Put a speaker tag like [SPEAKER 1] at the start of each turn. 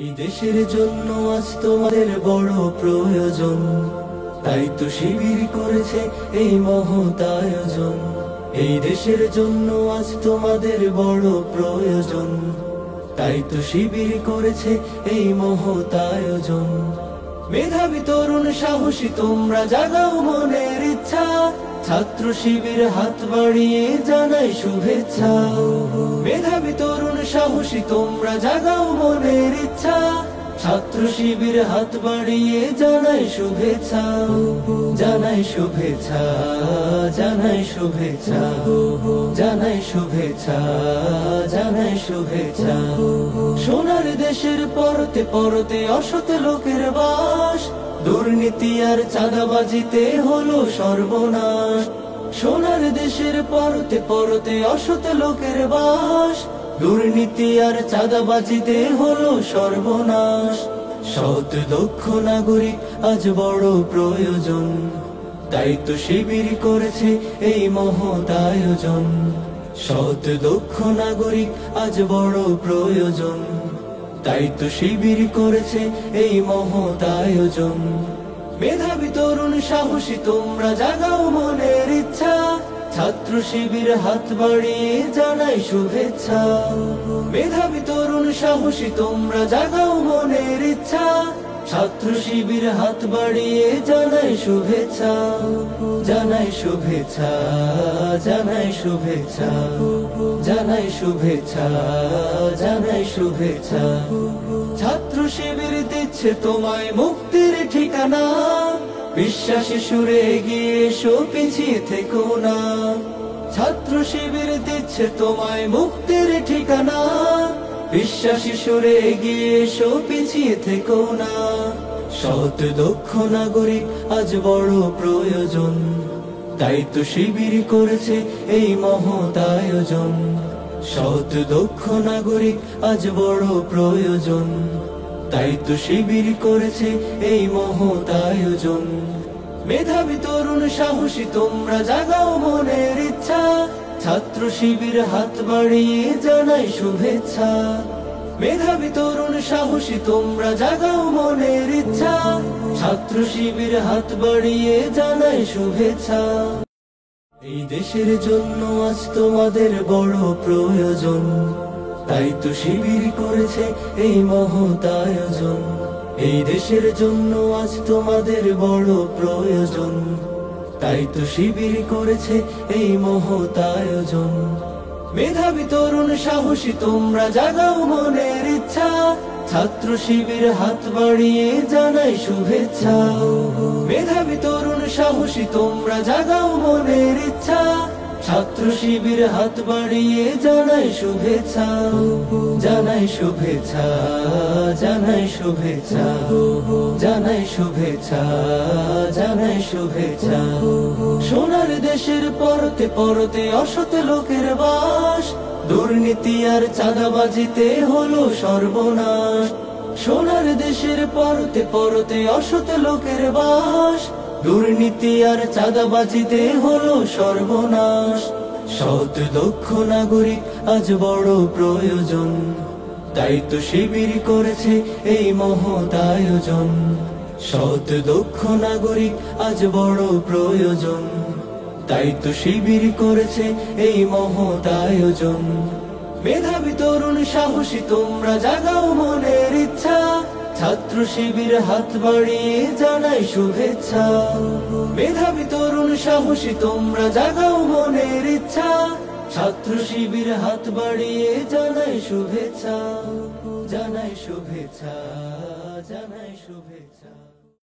[SPEAKER 1] এই দেশের জন্য আজ তোমাদের বড় প্রয়োজন, তাই তো শিবির করেছে এই মহৎ আয়োজন। এই দেশের জন্য আজ তোমাদের বড় প্রয়োজন, তাই তো শিবির করেছে এই মহৎ আয়োজন। মেধাবী তরুণ সাহসী তোমরা জাগাও মনের ইচ্ছা, ছাত্র শিবির হাত বাড়িয়ে জানাই শুভেচ্ছা। মেধাবী তরুণ সাহসী তোমরা জাগাও মনের ইচ্ছা, ছাত্র শিবির হাত বাড়িয়ে জানাই শুভেচ্ছা। জানাই শুভেচ্ছা, জানাই শুভেচ্ছা, জানাই শুভেচ্ছা, জানাই শুভেচ্ছা। সোনার দেশের পরতে পরতে অসৎ লোকের বাস, দুর্নীতি আর চাঁদাবাজিতে হলো সর্বনাশ। সোনার দেশের পরতে পরতে অসৎ লোকের বাস, দুর্নীতি আর চাঁদাবাজিতে হলো সর্বনাশ। সৎ দক্ষ নাগরিক আজ বড় প্রয়োজন, তাই তো শিবির করেছে এই মহৎ আয়োজন। সৎ দক্ষ নাগরিক আজ বড় প্রয়োজন, তাই তো শিবির করেছে এই মহৎ আয়োজন। মেধাবী তরুণ সাহসী তোমরা জাগাও মনের ইচ্ছা, ছাত্র শিবির হাত বাড়িয়ে জানাই শুভেচ্ছা। মেধাবী তরুণ সাহসী তোমরা জাগাও মনের ইচ্ছা, ছাত্র শিবির হাত বাড়িয়ে জানাই শুভেচ্ছা। জানাই শুভেচ্ছা, জানাই শুভেচ্ছা, জানাই শুভেচ্ছা, জানাই শুভেচ্ছা। ছাত্র শিবির দিচ্ছে তোমায় মুক্তির ঠিকানা, বিশ্বাসী সুরে এগিয়ে এসো পিছিয়ে থেকো না। ছাত্র শিবির দিচ্ছে তোমায় মুক্তির ঠিকানা, বিশ্বাসী সুরে এগিয়ে এসো পিছিয়ে থেকো না। সৎ দক্ষ নাগরিক আজ বড় প্রয়োজন, তাই তো শিবির করেছে এই মহৎ আয়োজন। সৎ দক্ষ নাগরিক আজ বড় প্রয়োজন, তাই তো শিবির করেছে এই মহৎ আয়োজন। মেধাবী তরুণ সাহসী তোমরা জাগাও মনের ইচ্ছা, ছাত্র শিবির হাত বাড়িয়ে জানাই শুভেচ্ছা। মেধাবী তরুণ সাহসী তোমরা জাগাও মনের ইচ্ছা, ছাত্র শিবির হাত বাড়িয়ে জানাই শুভেচ্ছা। এই দেশের জন্য আজ তোমাদের বড় প্রয়োজন, তাই তো শিবির করেছে এই মহৎ আয়োজন। এই দেশের জন্য আজ তোমাদের বড় প্রয়োজন, তাই তো শিবির করেছে এই মহৎ আয়োজন। মেধাবী তরুণ সাহসী তোমরা জাগাও মনের ইচ্ছা, ছাত্র শিবির হাত বাড়িয়ে জানাই শুভেচ্ছা। মেধাবী তরুণ সাহসী তোমরা জাগাও মনের ইচ্ছা, ছাত্র শিবির হাত বাড়িয়ে জানাই শুভেচ্ছা। জানাই শুভেচ্ছা, জানাই শুভেচ্ছা, জানাই শুভেচ্ছা, জানাই শুভেচ্ছা। সোনার দেশের পরতে পরতে অসৎ লোকের বাস, দুর্নীতি আর চাঁদাবাজিতে হলো সর্বনাশ। সোনার দেশের পরতে পরতে অসৎ লোকের বাস, দুর্নীতি আর চাঁদাবাজিতে হলো সর্বনাশ। সৎ দক্ষ নাগরিক আজ বড় প্রয়োজন, তাই তো শিবির করেছে এই মহৎ আয়োজন। সৎ দক্ষ নাগরিক আজ বড় প্রয়োজন, তাই তো শিবির করেছে এই মহৎ আয়োজন। মেধাবী তরুণ সাহসী তোমরা জাগাও মনের ইচ্ছা, ছাত্র শিবির হাত বাড়িয়ে জানাই শুভেচ্ছা। মেধাবী তরুণ সাহসী তোমরা জাগাও মনের ইচ্ছা, ছাত্র শিবির হাত বাড়িয়ে জানাই শুভেচ্ছা। জানাই শুভেচ্ছা, জানাই শুভেচ্ছা।